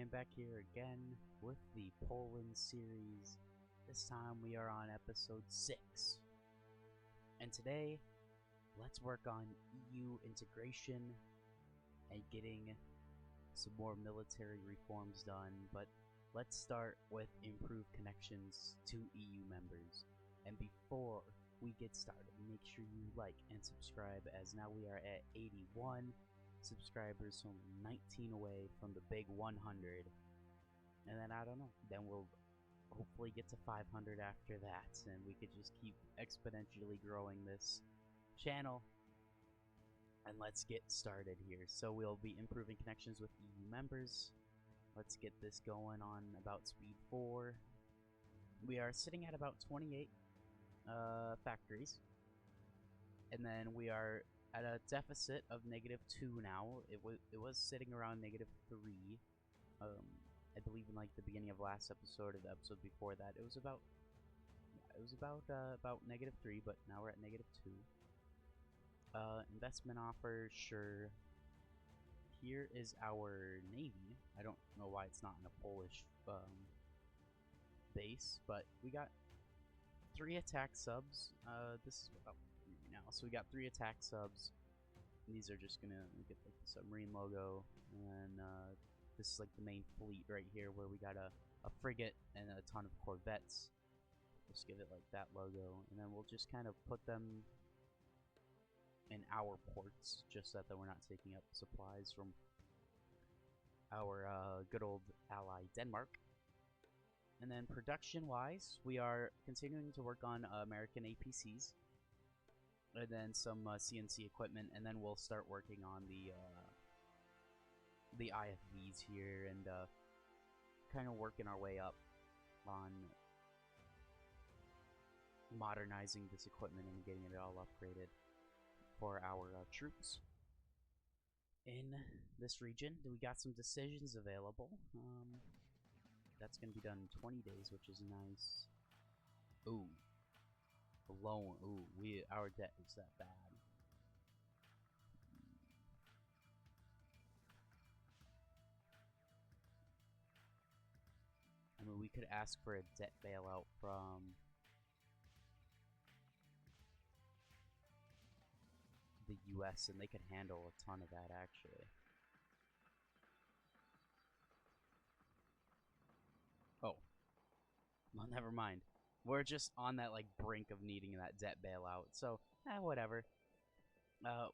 am back here again with the Poland series. This time we are on episode 6. And today, let's work on EU integration and getting some more military reforms done. But let's start with improved connections to EU members. And before we get started, make sure you like and subscribe, as now we are at 81 subscribers, so 19 away from the big 100. And then I don't know, then we'll hopefully get to 500 after that, and we could just keep exponentially growing this channel. And let's get started here. So we'll be improving connections with EU members. Let's get this going on about speed 4. We are sitting at about 28 factories, and then we are at a deficit of -2 now. It was sitting around -3. I believe in like the beginning of last episode or the episode before that, it was about -3, but now we're at -2. Investment offers, sure. Here is our navy. I don't know why it's not in a Polish base, but we got 3 attack subs. This is about 3 now, so we got 3 attack subs. And these are just gonna get like the submarine logo, and then this is like the main fleet right here, where we got a frigate and a ton of corvettes. Just give it like that logo, and then we'll just kind of put them in our ports, just so that we're not taking up supplies from our good old ally Denmark. And then production-wise, we are continuing to work on American APCs, and then some CNC equipment, and then we'll start working on the IFVs here, and kind of working our way up on modernizing this equipment and getting it all upgraded for our troops in this region. We got some decisions available. That's going to be done in 20 days, which is nice. Ooh. Loan. Ooh, our debt is that bad. I mean, we could ask for a debt bailout from the US, and they could handle a ton of that, actually. Oh. Well, never mind. We're just on that like brink of needing that debt bailout, so whatever.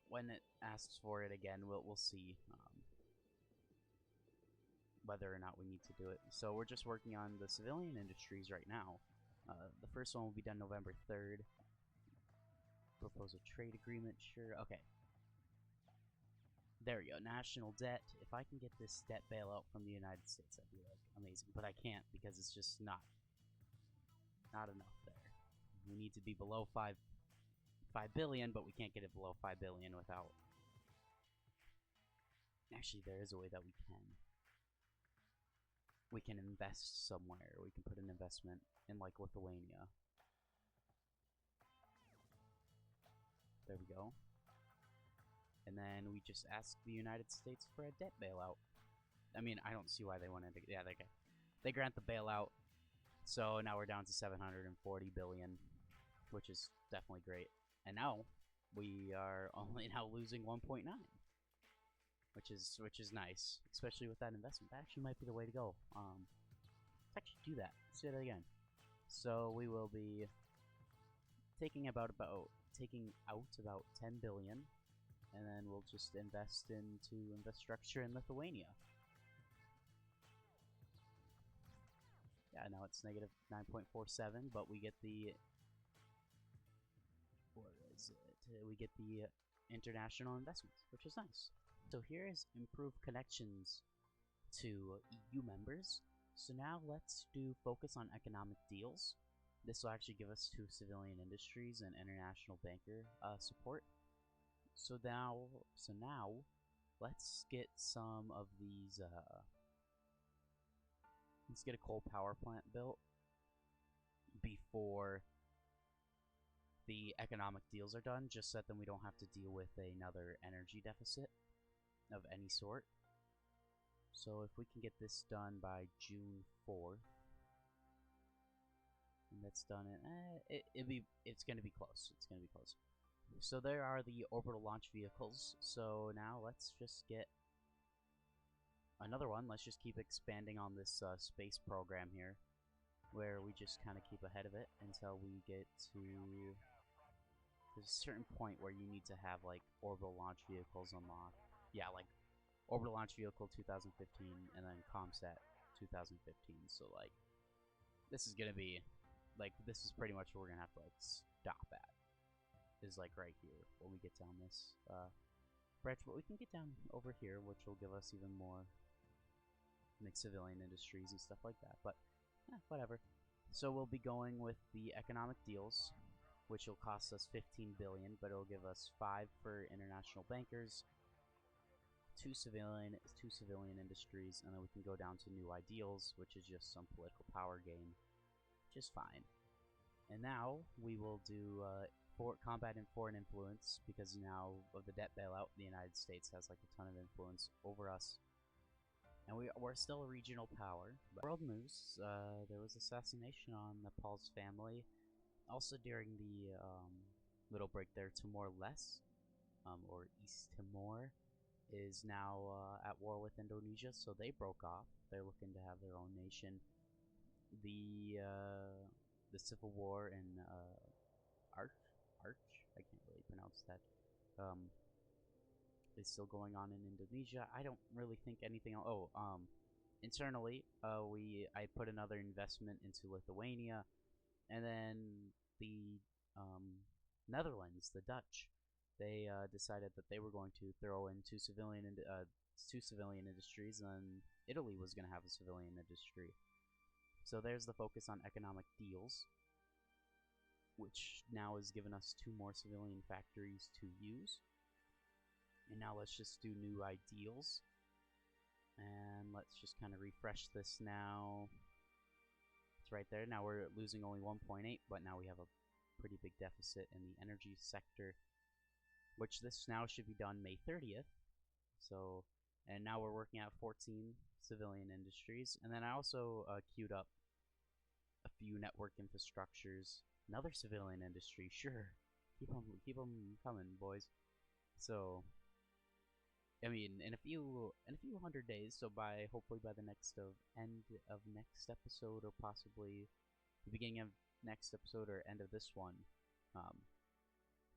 When it asks for it again, we'll see whether or not we need to do it. So we're just working on the civilian industries right now. The first one will be done November 3rd. Propose a trade agreement, sure. Okay. There we go. National debt. If I can get this debt bailout from the United States, that'd be like amazing. But I can't, because it's just not enough there. We need to be below 5 billion, but we can't get it below 5 billion without... Actually, there is a way that we can. We can invest somewhere. We can put an investment in like Lithuania. There we go. And then we just ask the United States for a debt bailout. I mean, I don't see why they wanted to... Yeah, they grant the bailout. So now we're down to 740 billion, which is definitely great. And now we are only now losing 1.9, which is nice, especially with that investment. That actually might be the way to go. Let's actually do that. Let's do that again. So we will be taking out about 10 billion, and then we'll just invest into infrastructure in Lithuania. Yeah, now it's -9.47, but we get the... What is it? We get the international investments, which is nice. So here is improved connections to EU members. So now let's focus on economic deals. This will actually give us 2 civilian industries and international banker support. So now, let's get some of these... Let's get a coal power plant built before the economic deals are done, just so that then we don't have to deal with another energy deficit of any sort. So if we can get this done by June 4th, and that's done, it's gonna be close. It's gonna be close. So there are the orbital launch vehicles. So now let's just get another one. Let's just keep expanding on this space program here, where we just kind of keep ahead of it until we get to... There's a certain point where you need to have, like, orbital launch vehicles unlocked. Yeah, like, orbital launch vehicle 2015, and then ComSat 2015. So, like, this is gonna be, like, this is pretty much where we're gonna have to, like, stop at. Is, like, right here, when we get down this, branch. But we can get down over here, which will give us even more, like, civilian industries and stuff like that. But, whatever. So we'll be going with the economic deals, which will cost us 15 billion, but it'll give us 5 for international bankers, 2 civilian industries, and then we can go down to new ideals, which is just some political power gain, which is fine. And now we will do combat and foreign influence, because now of the debt bailout, the United States has like a ton of influence over us. And we're still a regional power. But world news, there was assassination on Nepal's family. Also during the little break there, Timor-Leste, or East Timor, is now at war with Indonesia, so they broke off. They're looking to have their own nation. The civil war in Arch, I can't really pronounce that, is still going on in Indonesia. I don't really think anything else. Oh, internally, I put another investment into Lithuania, and then the Netherlands, the Dutch, they decided that they were going to throw in two civilian industries, and Italy was going to have a civilian industry. So there's the focus on economic deals, which now has given us 2 more civilian factories to use. And now let's just do new ideals. And let's just kind of refresh this now. It's right there. Now we're losing only 1.8, but now we have a pretty big deficit in the energy sector, which this now should be done May 30th. So, and now we're working at 14 civilian industries. And then I also queued up a few network infrastructures. Another civilian industry, sure. Keep them coming, boys. So, I mean, in a few hundred days. So hopefully by the end of next episode, or possibly the beginning of next episode or end of this one,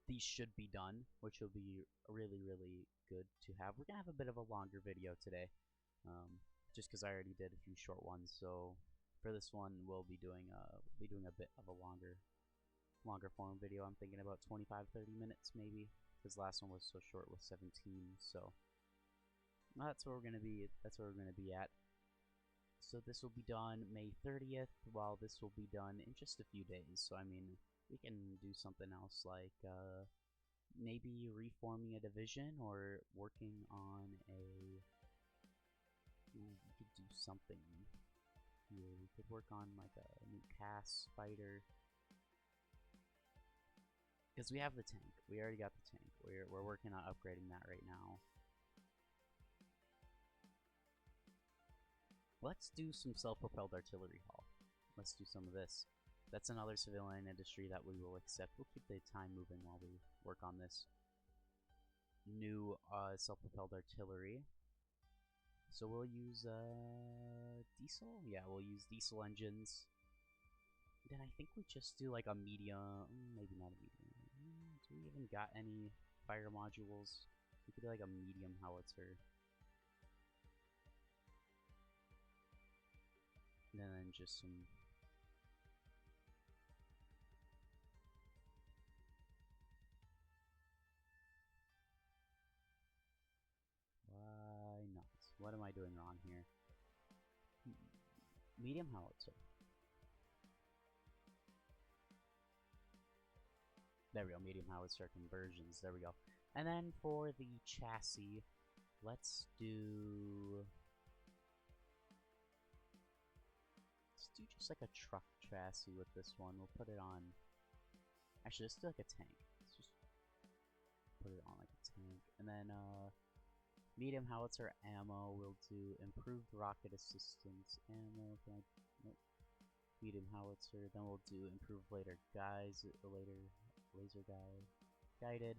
these should be done, which will be really, really good to have. We're gonna have a bit of a longer video today, just because I already did a few short ones. So for this one, we'll be doing a bit of a longer form video. I'm thinking about 25-30 minutes maybe, because the last one was so short with 17. So that's where we're gonna be. That's where we're gonna be at. So this will be done May 30th, while this will be done in just a few days. So I mean, we can do something else, like maybe reforming a division, or working on a... Ooh, we could do something here. We could work on like a new CAS fighter, because we have the tank. We already got the tank. We're working on upgrading that right now. Let's do some self-propelled artillery hull. Let's do some of this. That's another civilian industry that we will accept. We'll keep the time moving while we work on this new self-propelled artillery. So we'll use diesel? Yeah, we'll use diesel engines. Then I think we just do like a medium, maybe not a medium. Do we even got any fire modules? We could do like a medium howitzer. And then just some... Why not? What am I doing wrong here? Medium howitzer. There we go, medium howitzer conversions. There we go. And then for the chassis, let's do just like a truck chassis with this one. We'll put it on... Actually, let's do like a tank. Let's just put it on like a tank. And then Medium howitzer ammo will do improved rocket assistance ammo. Can I, nope. Medium howitzer. Then we'll do improved laser guided.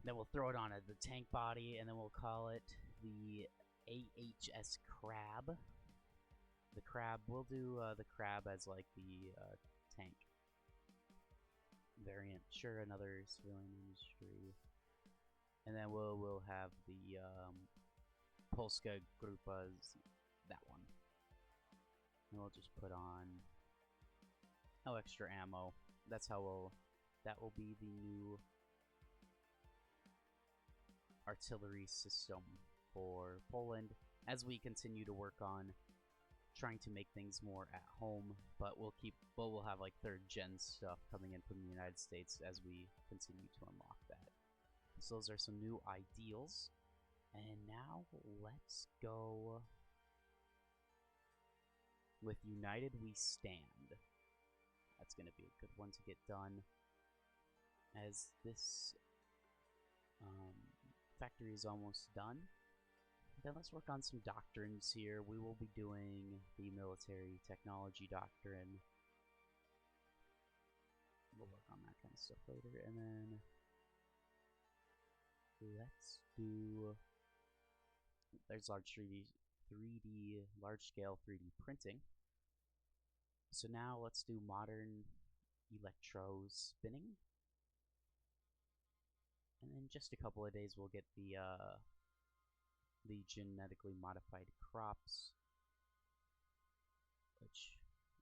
Then we'll throw it on the tank body, and then we'll call it the AHS Crab. The Crab, we'll do the Crab as like the tank variant. Sure, another civilian industry. And then we'll have the Polska Grupa's, that one. And we'll just put on no extra ammo. That's how that will be the new artillery system for Poland as we continue to work on trying to make things more at home, but we'll have like 3rd gen stuff coming in from the United States as we continue to unlock that. So those are some new ideals. And now let's go with United We Stand. That's going to be a good one to get done, as this factory is almost done. Then let's work on some doctrines here. We will be doing the military technology doctrine. We'll work on that kind of stuff later. And then let's do, there's large large-scale 3D printing. So now let's do modern electro spinning. And in just a couple of days we'll get the genetically modified crops, which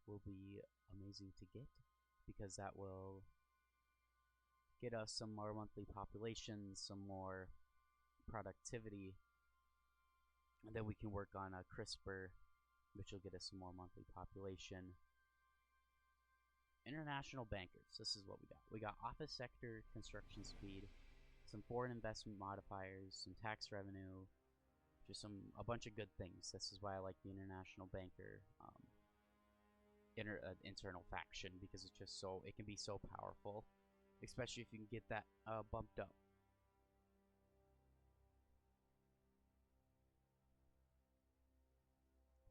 will be amazing to get, because that will get us some more monthly population, some more productivity, and then we can work on a CRISPR, which will get us some more monthly population. International bankers, this is what we got. We got office sector construction speed, some foreign investment modifiers, some tax revenue, just a bunch of good things. This is why I like the international banker internal faction, because it's just it can be so powerful, especially if you can get that bumped up.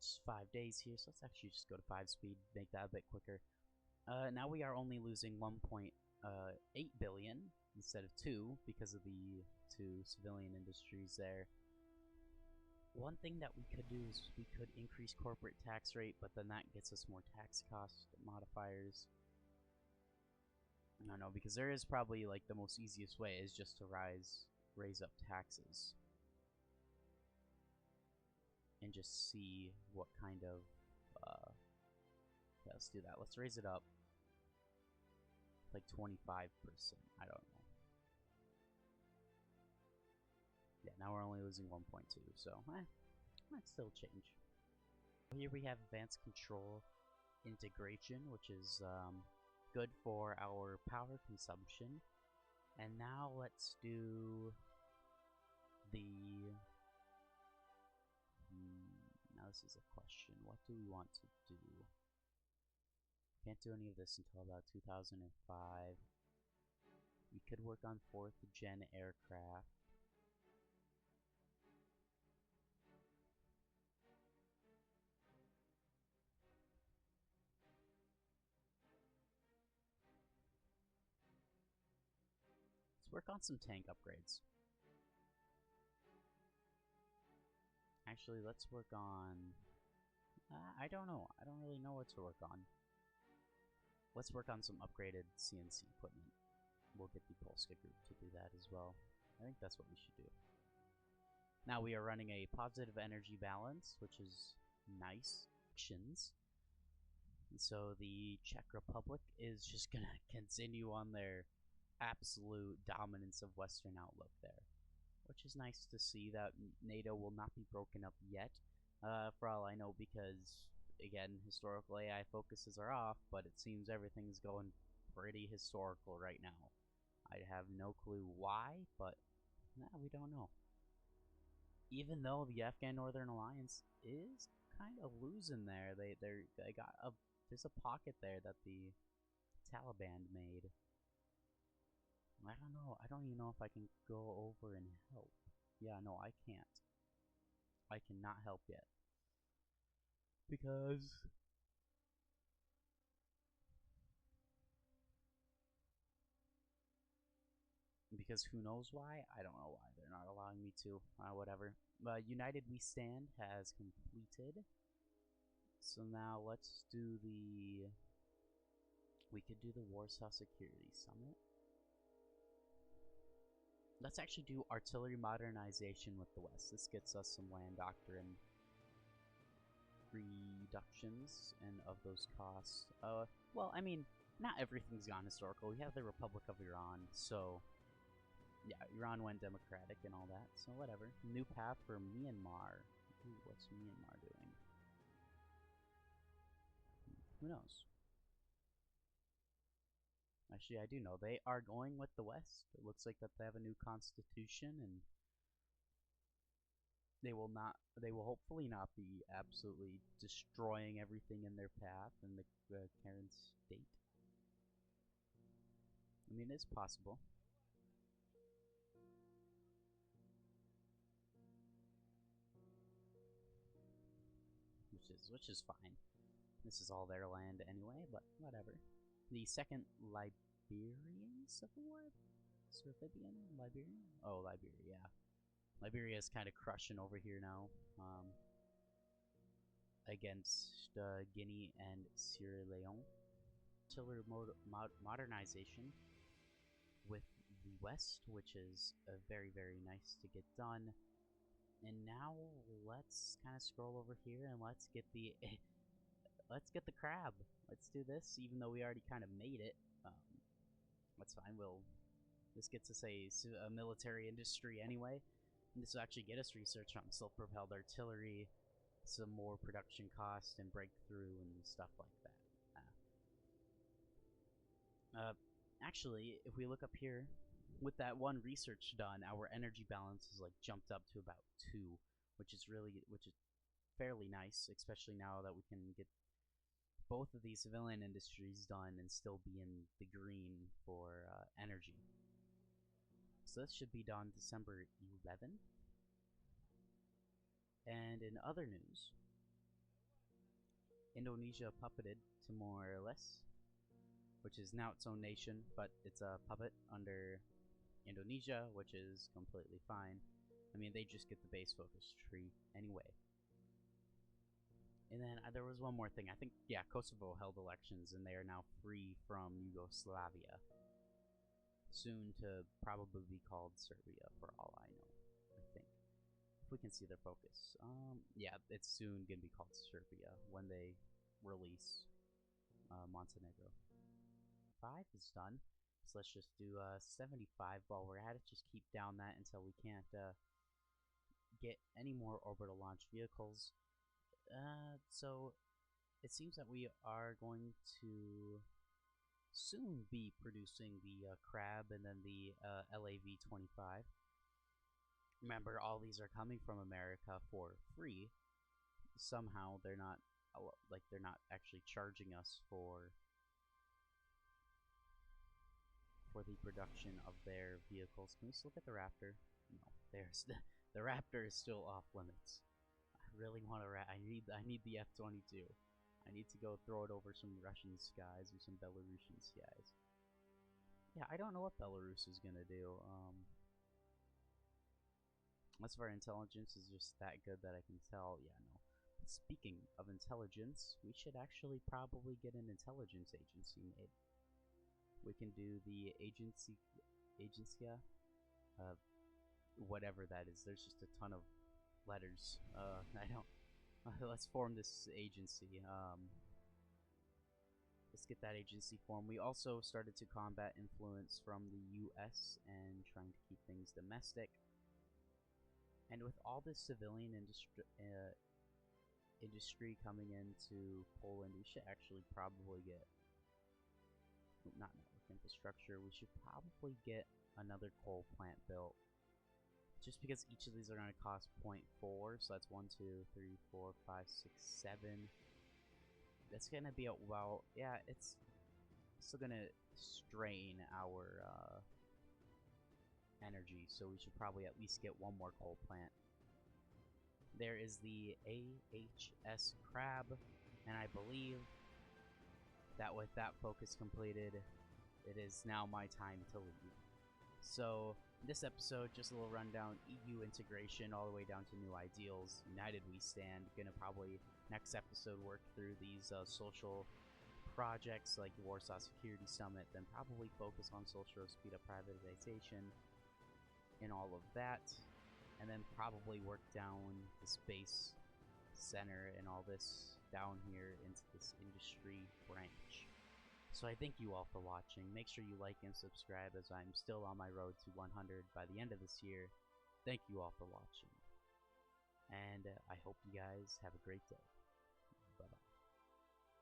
Just 5 days here, so let's actually just go to 5 speed, make that a bit quicker. Now we are only losing 1.8 billion instead of 2 because of the 2 civilian industries there. One thing that we could do is we could increase corporate tax rate, but then that gets us more tax cost modifiers. I don't know, because there is probably like the most easiest way is just to raise up taxes and just see what kind of yeah, let's do that. Let's raise it up like 25%. I don't know. Yeah, now we're only losing 1.2, so might still change. Here we have advanced control integration, which is good for our power consumption. And now let's do the now this is a question. What do we want to do? Can't do any of this until about 2005. We could work on 4th gen aircraft. Let's work on some tank upgrades. Actually, let's work on... I don't know. I don't really know what to work on. Let's work on some upgraded CNC equipment. We'll get the Polska group to do that as well. I think that's what we should do. Now we are running a positive energy balance, which is nice. And so the Czech Republic is just going to continue on their absolute dominance of Western outlook there, which is nice to see that NATO will not be broken up yet, for all I know, because, again, historical AI focuses are off, but it seems everything's going pretty historical right now. I have no clue why, but we don't know. Even though the Afghan Northern Alliance is kind of losing there, they got there's a pocket there that the Taliban made. I don't know. I don't even know if I can go over and help. Yeah, no, I can't. I cannot help yet. Because who knows why? I don't know why they're not allowing me to. Whatever. United We Stand has completed. So now let's do the... We could do the Warsaw Security Summit. Let's actually do artillery modernization with the West. This gets us some land doctrine reductions and of those costs. Well, I mean, not everything's gone historical. We have the Republic of Iran, so yeah, Iran went democratic and all that, so whatever. New path for Myanmar. Ooh, what's Myanmar doing? Who knows? Actually, I do know. They are going with the West. It looks like that they have a new constitution, and they will hopefully not be absolutely destroying everything in their path in the current state. I mean, it's possible. Which is fine. This is all their land anyway, but whatever. The second Liberian Civil War? Serbian? Liberian? Oh, Liberia, yeah. Liberia is kind of crushing over here now. Against Guinea and Sierra Leone. Artillery modernization with the West, which is very, very nice to get done. And now let's kind of scroll over here and let's get the crab. Let's do this, even though we already kind of made it. That's fine. This gets us a military industry anyway. And this will actually get us research on self-propelled artillery, some more production cost and breakthrough and stuff like that. Actually, if we look up here, with that one research done, our energy balance is like jumped up to about 2, which is fairly nice, especially now that we can get both of these civilian industries done and still be in the green for energy. So this should be done December 11th. And in other news, Indonesia puppeted Timor-Leste, which is now its own nation, but it's a puppet under Indonesia, which is completely fine. I mean, they just get the base focus tree anyway. And then there was one more thing. I think, yeah, Kosovo held elections, and they are now free from Yugoslavia. Soon to probably be called Serbia, for all I know, I think. If we can see their focus. Yeah, it's soon going to be called Serbia when they release Montenegro. 5 is done. So let's just do 75 while we're at it. Just keep down that until we can't get any more orbital launch vehicles. So it seems that we are going to soon be producing the Crab and then the LAV-25. Remember, all these are coming from America for free. Somehow they're not actually charging us for the production of their vehicles. Can we still get the Raptor? No, the Raptor is still off limits. I really want to. I need the F-22. I need to go throw it over some Russian skies or some Belarusian skies. Yeah, I don't know what Belarus is gonna do. Unless our intelligence is just that good that I can tell. Yeah, no. Speaking of intelligence, we should actually probably get an intelligence agency made. We can do the agencia, whatever that is. There's just a ton of letters. I don't. Let's form this agency. Let's get that agency formed. We also started to combat influence from the U.S. and trying to keep things domestic. And with all this civilian industry coming into Poland, we should actually probably get not network infrastructure. We should probably get another coal plant built. Just because each of these are going to cost 0.4, so that's 1, 2, 3, 4, 5, 6, 7. That's going to be a, well, yeah, it's still going to strain our energy, so we should probably at least get one more coal plant. There is the AHS crab, and I believe that with that focus completed, it is now my time to leave. So, in this episode, just a little rundown, EU integration all the way down to new ideals, united we stand. Gonna probably, next episode, work through these social projects like the Warsaw Security Summit, then probably focus on social speed up privatization and all of that, and then probably work down the space center and all this down here into this industry branch. So I thank you all for watching. Make sure you like and subscribe, as I'm still on my road to 100 by the end of this year. Thank you all for watching, and I hope you guys have a great day.